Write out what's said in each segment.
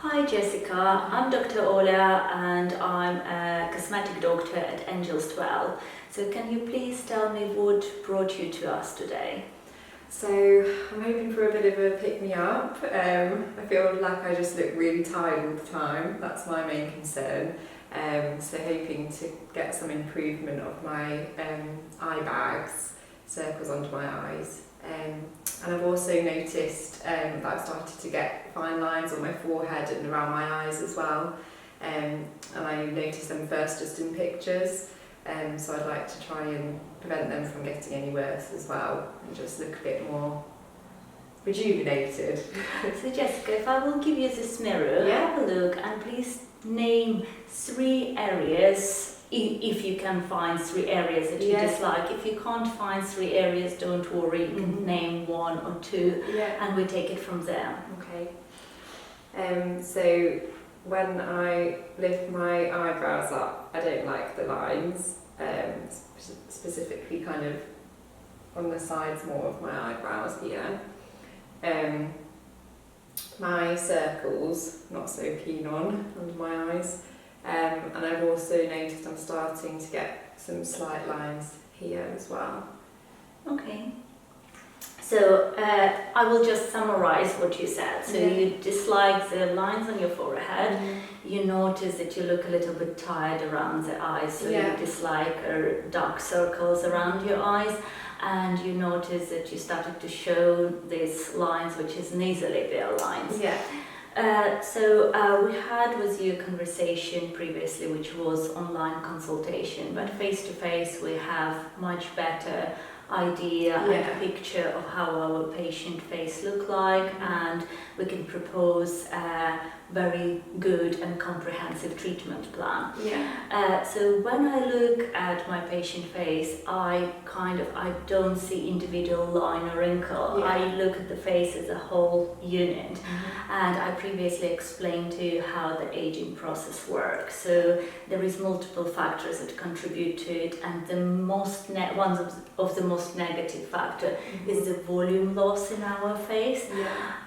Hi Jessica, I'm Dr.Olha and I'm a cosmetic doctor at Angels 12. So can you please tell me what brought you to us today? So I'm hoping for a bit of a pick-me-up. I feel like I just look really tired all the time. That's my main concern. So hoping to get some improvement of my eye bags, circles under my eyes. And I've also noticed that I've started to get fine lines on my forehead and around my eyes as well. And I noticed them first just in pictures. So I'd like to try and prevent them from getting any worse as well and just look a bit more rejuvenated. So Jessica, if I will give you this mirror, have a look and please name 3 areas, if you can find 3 areas that you dislike. If you can't find 3 areas, don't worry, you can name 1 or 2 and we take it from there. Okay. So when I lift my eyebrows up, I don't like the lines, specifically kind of on the sides more of my eyebrows here. My circles, not so keen on under my eyes. And I've also noticed I'm starting to get some slight lines here as well. Okay. So I will just summarize what you said. So you dislike the lines on your forehead, you notice that you look a little bit tired around the eyes, so you dislike dark circles around your eyes, and you notice that you started to show these lines, which is nasolabial lines. So we had with you a conversation previously, which was online consultation, but face-to-face we have much better idea and a picture of how our patient face look like, and we can propose a very good and comprehensive treatment plan. So when I look at my patient face, I don't see individual line or wrinkle. I look at the face as a whole unit, and I previously explained to you how the aging process works. So there is multiple factors that contribute to it, and the one of the most negative factor is the volume loss in our face.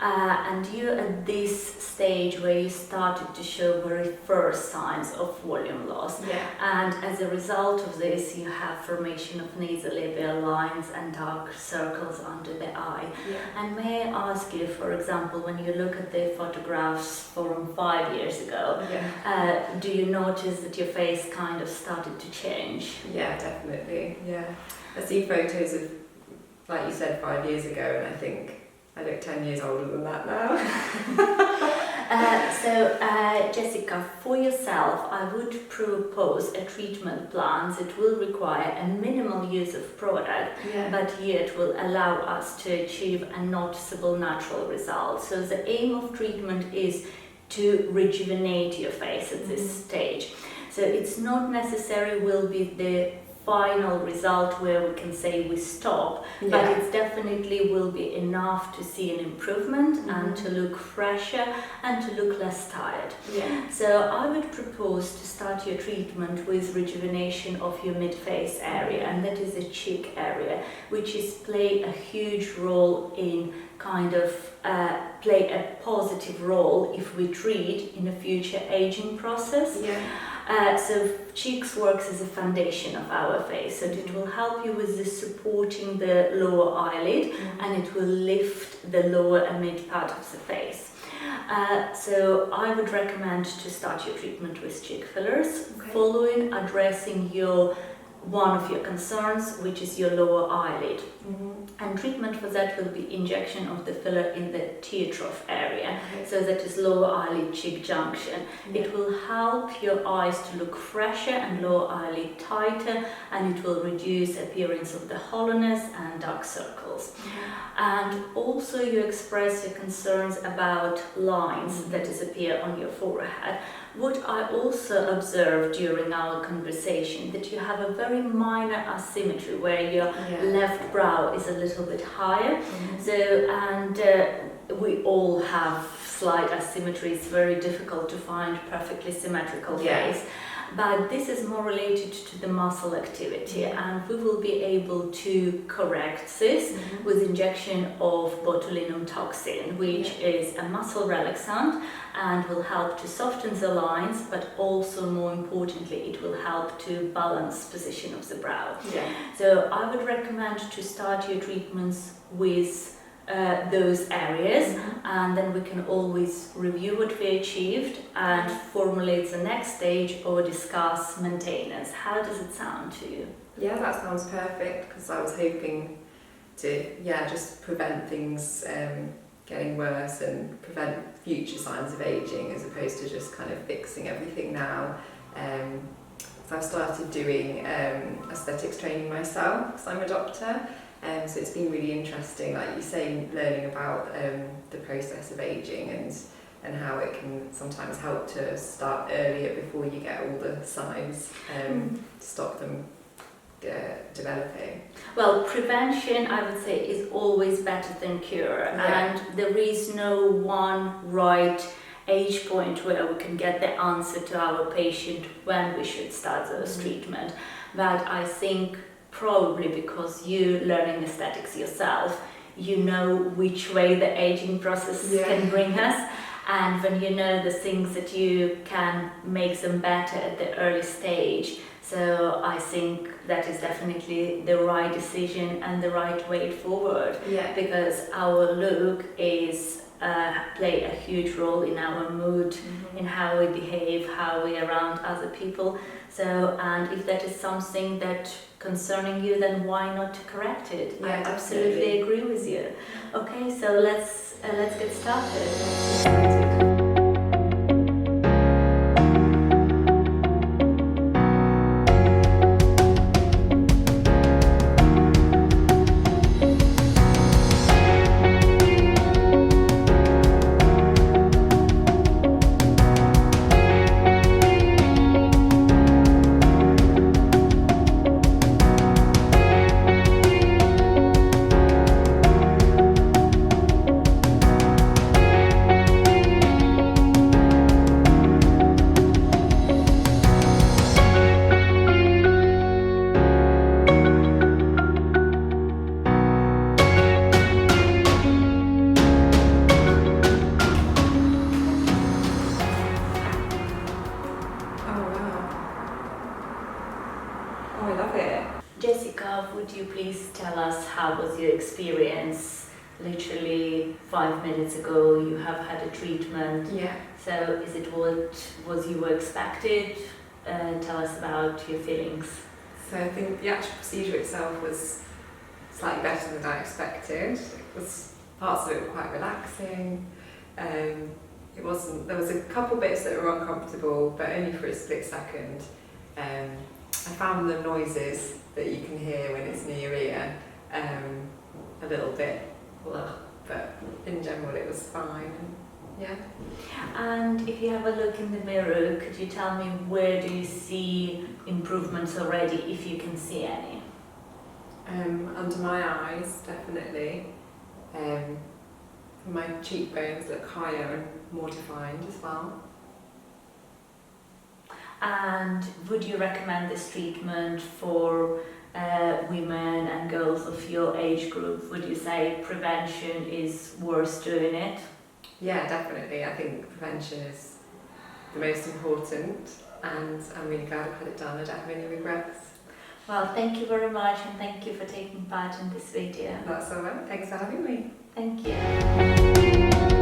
And you're at this stage where you started to show very first signs of volume loss. And as a result of this, you have formation of nasolabial lines and dark circles under the eye. And may I ask you, for example, when you look at the photographs from 5 years ago, do you notice that your face kind of started to change? Yeah, definitely. I see photos of, like you said, 5 years ago, and I think I look 10 years older than that now. Jessica, for yourself, I would propose a treatment plan that will require a minimal use of product, but yet will allow us to achieve a noticeable natural result. So the aim of treatment is to rejuvenate your face at this stage. So it's not necessarily will be the final result where we can say we stop, but it definitely will be enough to see an improvement and to look fresher and to look less tired. So I would propose to start your treatment with rejuvenation of your mid-face area, and that is the cheek area, which is play a huge role in play a positive role if we treat in a future aging process. So cheeks works as a foundation of our face, so it will help you with the supporting the lower eyelid and it will lift the lower and mid part of the face. So I would recommend to start your treatment with cheek fillers, following addressing one of your concerns, which is your lower eyelid. And treatment for that will be injection of the filler in the tear trough area, so that is lower eyelid cheek junction. It will help your eyes to look fresher and lower eyelid tighter, and it will reduce appearance of the hollowness and dark circles. And also you express your concerns about lines that appear on your forehead. What I also observed during our conversation, that you have a very minor asymmetry where your left brow is a little bit higher. We all have slight asymmetry. It's very difficult to find perfectly symmetrical face. but this is more related to the muscle activity, and we will be able to correct this with injection of botulinum toxin, which is a muscle relaxant and will help to soften the lines, but also more importantly it will help to balance position of the brow. So I would recommend to start your treatments with those areas, and then we can always review what we achieved and formulate the next stage or discuss maintenance. How does it sound to you? Yeah, that sounds perfect, because I was hoping to just prevent things getting worse and prevent future signs of ageing, as opposed to just kind of fixing everything now. So I've started doing aesthetics training myself, because I'm a doctor. So it's been really interesting, like you say, learning about the process of ageing and how it can sometimes help to start earlier before you get all the signs to stop them developing. Well, prevention, I would say, is always better than cure, and there is no one right age point where we can get the answer to our patient when we should start those treatment. But I think probably because you learning aesthetics yourself, you know which way the aging process can bring us, and when you know the things that you can make them better at the early stage. So I think that is definitely the right decision and the right way forward, because our look is play a huge role in our mood, in how we behave, how we are around other people. So, and if that is something that concerning you, then why not to correct it? I absolutely agree with you. Okay, so let's get started. Jessica, would you please tell us how was your experience? Literally 5 minutes ago you have had a treatment. So is it what was you were expected? Tell us about your feelings. So I think the actual procedure itself was slightly better than I expected. Parts of it were quite relaxing. There was a couple bits that were uncomfortable, but only for a split second. I found the noises that you can hear when it's near ear a little bit, but in general it was fine. And if you have a look in the mirror, could you tell me where do you see improvements already, if you can see any? Under my eyes, definitely. My cheekbones look higher and more defined as well. And would you recommend this treatment for women and girls of your age group? Would you say prevention is worth doing it? Yeah, definitely. I think prevention is the most important, and I'm really glad I've had it done. I don't have any regrets. Well, thank you very much, and thank you for taking part in this video. That's all right. Thanks for having me. Thank you.